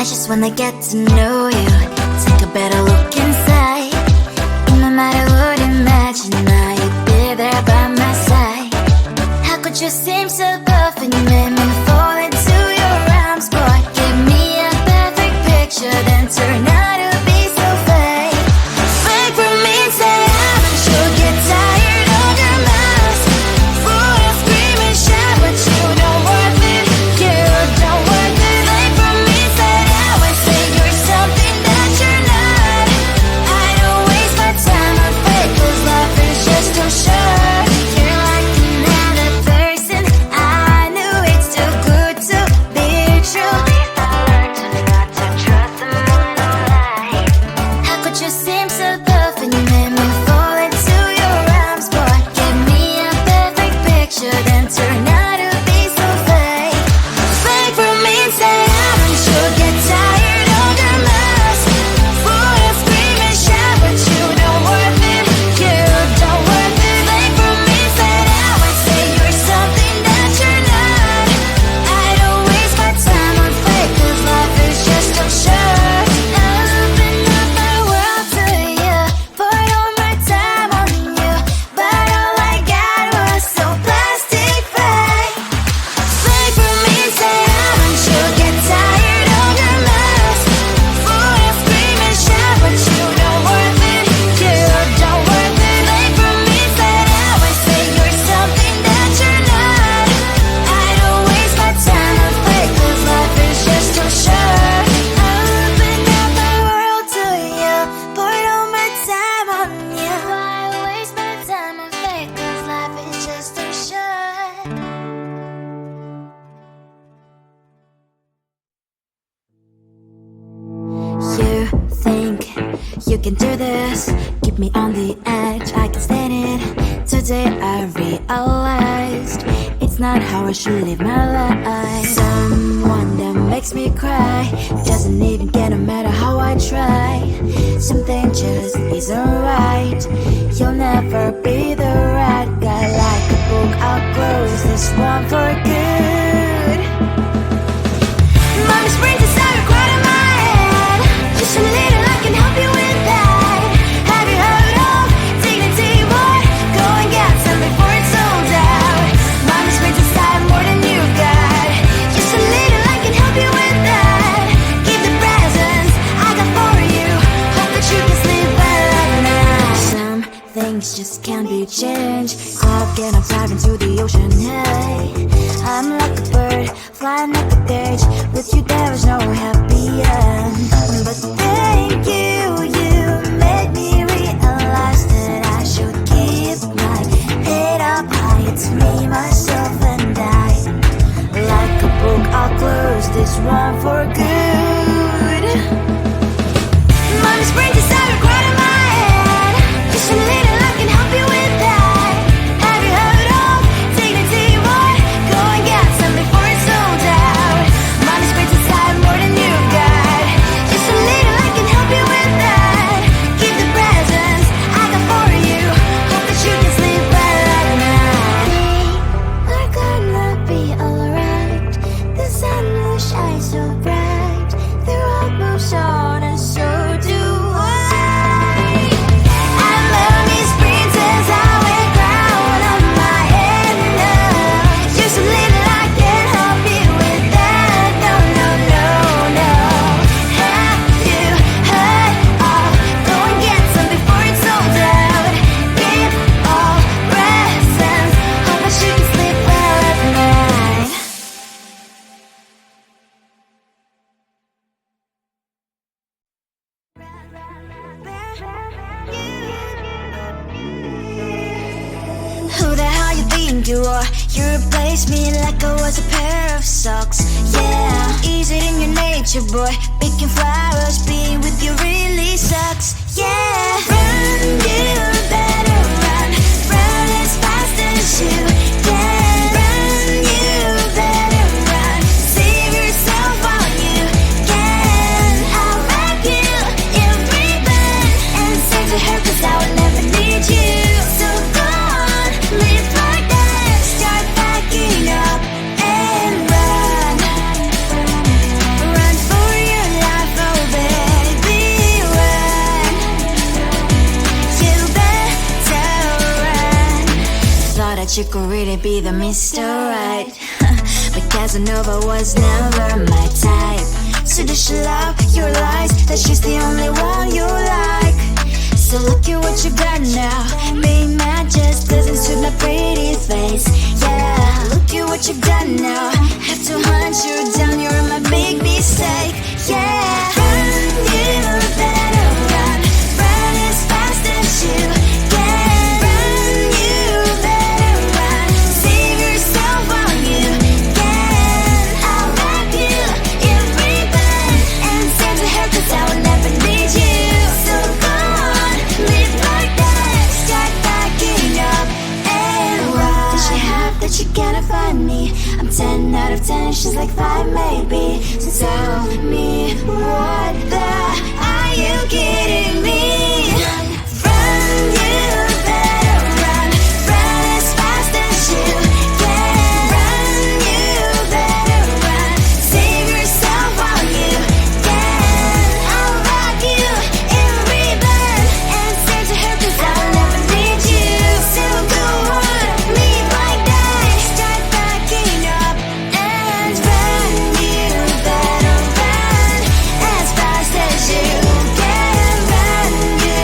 I just wanna get to know you, take a better look inside. No matter what, imagine I would be there by my side. How could you seem so tough and you made me fall into your arms, boy? Give me a perfect picture, then turn out to be so fake. Fake for me, say I'm sure get tired of your mask. Full of scream and shout, but you don't worth it. You don't worth it. Fake for me, say I would say you're something that you're not. I don't waste my time on fake, 'cause life is just too short. You're like another person. I knew it's too good to be true. I learned to not to trust someone online. How could you seem so tough and you made me fall into your arms, boy? Give me a perfect picture, then turn out to be so fake. Fake for me, say I'm sure get tired of your mask. Full of scream and shout, but you don't worth it. You don't worth it. Fake for me, say I would say you're something that you're not. I don't waste my time on fake, 'cause life is just too short. I open up my world to you, poured all my time on you, but all I got was so plastic fake. Fake for me, say I'm sure get tired of your mask. Full of scream and shout, but you don't worth it. You don't worth it. Fake for me, say I would say you're something that you're not. I don't waste my time on fake, 'cause life is just too short. I opened up my world to you, poured all my time on you. Why waste my time on fake, 'cause life is just too short. You think you can do this, keep me on the edge, I can stand it. Today I realized it's not how I should live my life. Someone that makes me cry doesn't even get, no matter how I try. Something just isn't right. You'll never be the right guy. Like a book, I'll close this one for good. Mommy's brains inside are quite in my head. Just a little, I can help you with that. Have you heard of dignity, boy? Go and get some before it's sold out. Mommy's brains inside more than you got. Just a little, I can help you with that. Keep the presents I got for you. Hope that you can sleep well at night. Some things just can't be changed. I'll get up, dive into the ocean, hey. I'm like a bird, flying like a cage. With you there is no happy end. But thank you, you made me realize that I should keep my head up high. It's me, myself, and I. Like a book, I'll close this one for good. Mommy's brains inside are quite in my head. Just a little, I can help you with that. Have you heard of dignity, boy? Go and get some before it's sold out. Mommy's brains inside more than you got. Just a little, I can help you with that. Keep the presents I got for you. Hope that you can sleep well at night. We're gonna be alright. The sun will shine so bright. The road moves on and so do I. I love these princess, I wear crown on my head now. Just a little, I can help you with that. No, no, no, no. Have you heard of? Go and get some before it's sold out. Give all presents. Hope that you can sleep well at night. Who the hell you think you are? You replaced me like I was a pair of socks. Yeah, is it in your nature, boy? Picking flowers, being with you really sucks. Yeah, run, you better run. Run as fast as you can. Run, you better run. Save yourself while you can. I'll wrap you in ribbon and send to her, 'cause I will never need you. So go on, live like that. Start packing up and run. Run for your that you could really be the Mr. Right. But Casanova was never my type. So does she love your lies, that she's the only one you like? So look at what you got now. Being mad just doesn't suit my pretty face. Yeah, look at what you got now. Have to hunt you down, you're my big mistake. Yeah, run, you better run. Run as fast as you can. Run, you better run. Save yourself while you can. I'll wrap you in ribbon and send to her, 'cause I will never need you. So go on, live like that. Start backing up and run. Does she have that you cannot find me? I'm 10 out of 10, she's like 5 maybe. So tell me, what the are you kidding me? Run, you better run. Run as fast as you can. Run, you better run. Save yourself while you can. I'll wrap you in ribbon and send to her, 'cause I'll never need you. So go on, leave like that. Start backing up and run. You better run as fast as you can. Run, you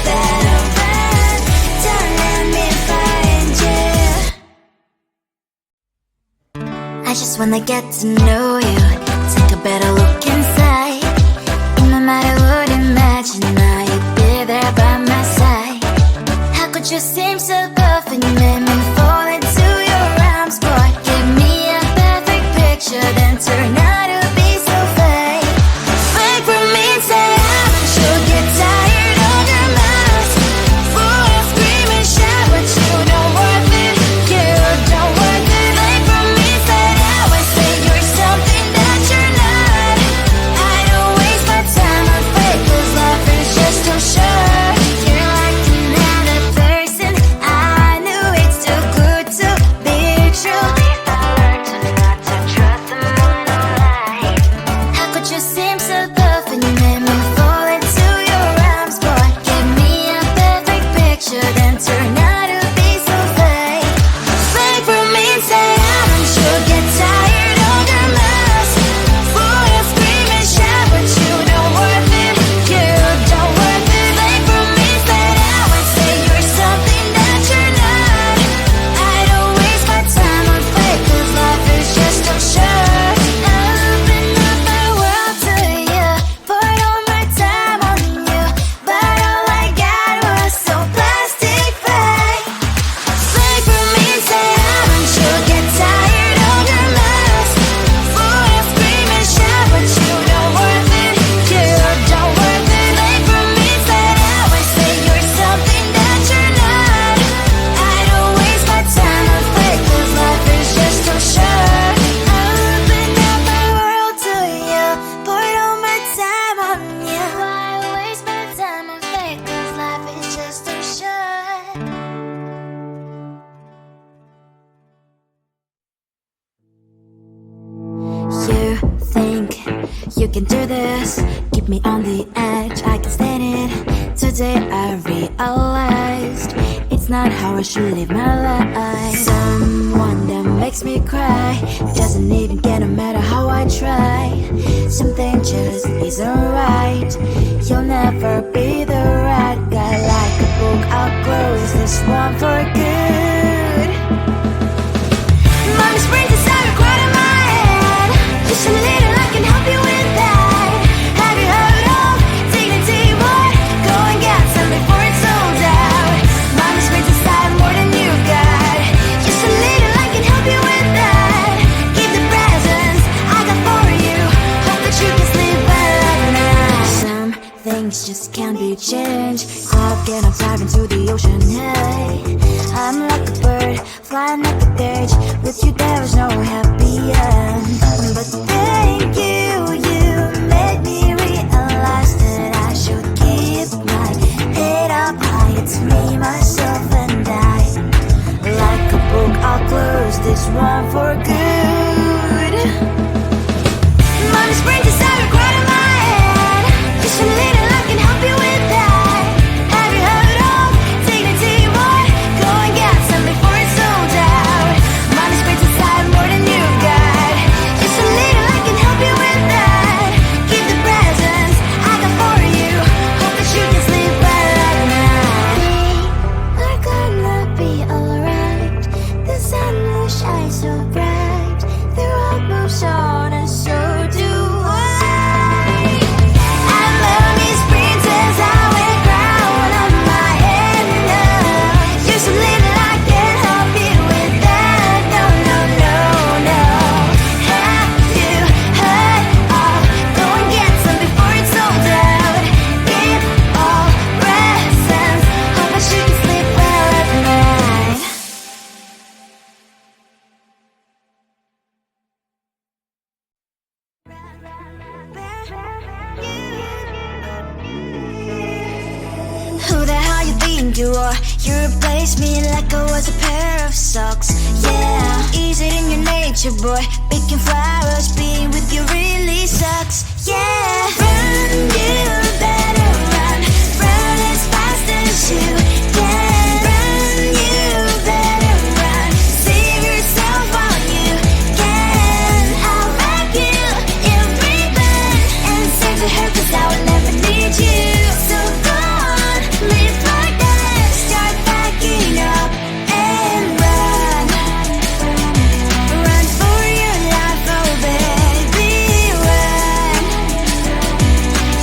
better run. Don't let me find you. I just wanna get to know you, take a better look inside. No matter what, imagine now you'd be there by my side. How could you seem so perfect? You made me fall into your arms, boy. Give me a perfect picture, then turn out to be so fake. Fake for me, say I'm sure get tired of your mouth. Full of scream and shout, but you don't worth it. You don't worth it. Fake for me, say I would say you're something that you're not. I don't waste my time on fake, 'cause life is just too short. You're like another person. I knew it's too good to be true. I learned to not to trust them on no lie. How could you seem so perfect? You made me fall into your arms, boy. Give me a perfect picture, then turn out to be so fake. Fake for me, say I'm sure get tired of your mess. Full of scream and shout, but you don't worth it. You don't worth it. Fake for me, say I would say you're something that you're not. I don't waste my time on fake, 'cause life is just too short. Open up my world to you, poured all my time on you, but all I got was so plastic fake. Fake for me, say I'm sure get tired of your mess. Full of scream and shout, but you don't worth it. You don't worth it. Fake for me, say I would say you're something that you're not. I don't waste my time on fake, 'cause life is just too short. Open up my world to you, poured all my time on you. Why waste my time on fake, 'cause life is just too short. You think you can do this, keep me on the edge, I can stand it. Today I realized it's not how I should live my life. Someone that makes me cry doesn't even get, no matter how I try. Something just isn't right. You'll never be the right guy. Like a book, I'll close this one for good. Mommy springs inside a quite in my head. Just a little, I can help you with that. Have you heard of dignity, boy? Go and get some before it's sold out. Mommy springs inside more than you got. Just a little, I can help you with that. Keep the presents I got for you. Hope that you can sleep well at night. Some things just can't be changed. Cloud and I'm diving to the ocean, hey. I'm like a bird, flying like a cage. With you there is no happy end. But thank you, you made me realize that I should keep my head up high. It's me, myself and I. Like a book, I'll close this one for good. Mommy springs inside a quite in my head. Just a little, I can help you with that. Have you heard of dignity, boy? Go and get some before it's sold out. boy. You replaced me like I was a pair of socks. Yeah, is it in your nature, boy? Picking flowers, being with you really sucks. Yeah, run, you better run. Run as fast as you can. Run, you better run. Save yourself while you can. I'll wrap you in ribbon and send to her, 'cause I will never need you. So go on, live like that. Start backing up and run. Run for your life, oh baby, run.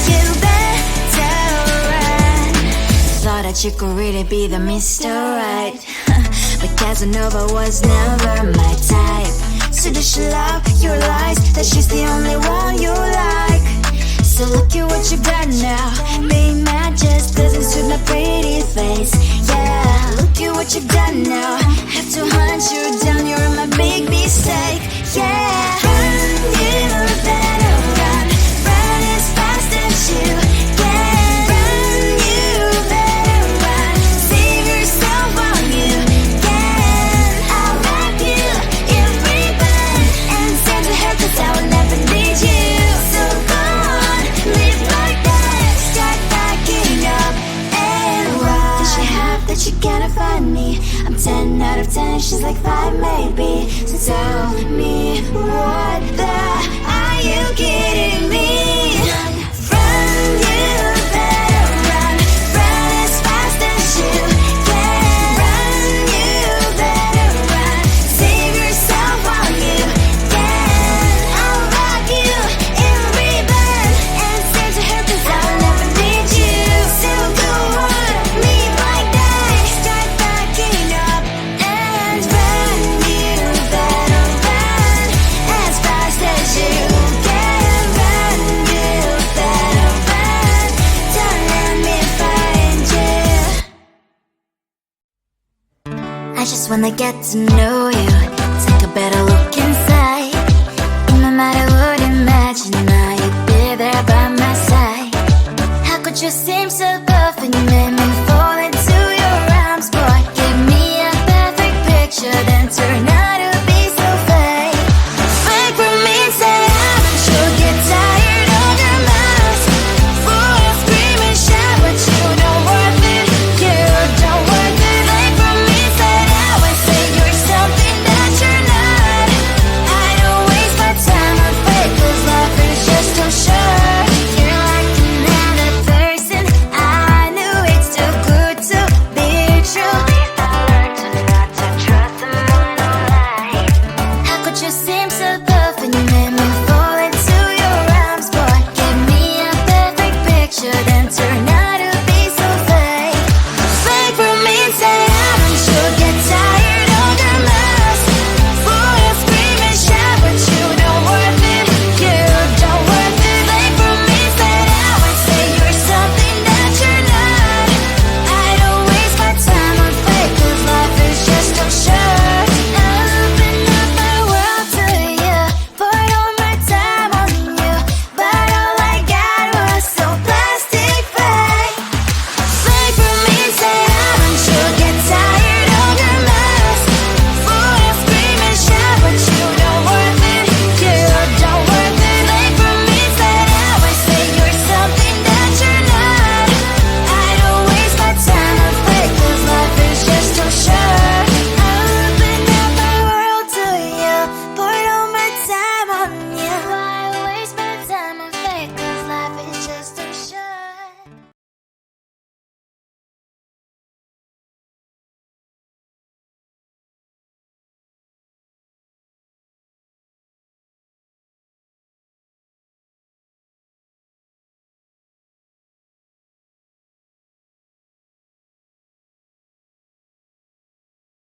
You better run. Thought that you could really be the Mr. Right, but Casanova was never my type. So does she love your lies, that she's the only one you like? So look at what you've done now. Being mad just doesn't suit my pretty face. Yeah, look at what you've done now. Have to hunt you down, you're my big mistake. Yeah, run, you better run. Run as fast as you can. Run, you better run. Save yourself while you can. I'll wrap you in ribbon and send to her, 'cause I will never need you. So go on, live like that. Start backing up and run. Does she have that you cannot find me? I'm 10 out of 10, she's like 5 maybe. So tell me, what the are you kidding me? Run, you better run. Run as fast as you can. Run, you better run. Save yourself while you can. I'll wrap you in ribbon and send to her, 'cause I will never need you. So go on, live like that. Start backing up and run. You better run as fast as you can. Run, you better run. Don't let me find you. I just wanna get to know you, take a better look inside. No matter what, imagine now you'd be there by my side. How could you seem so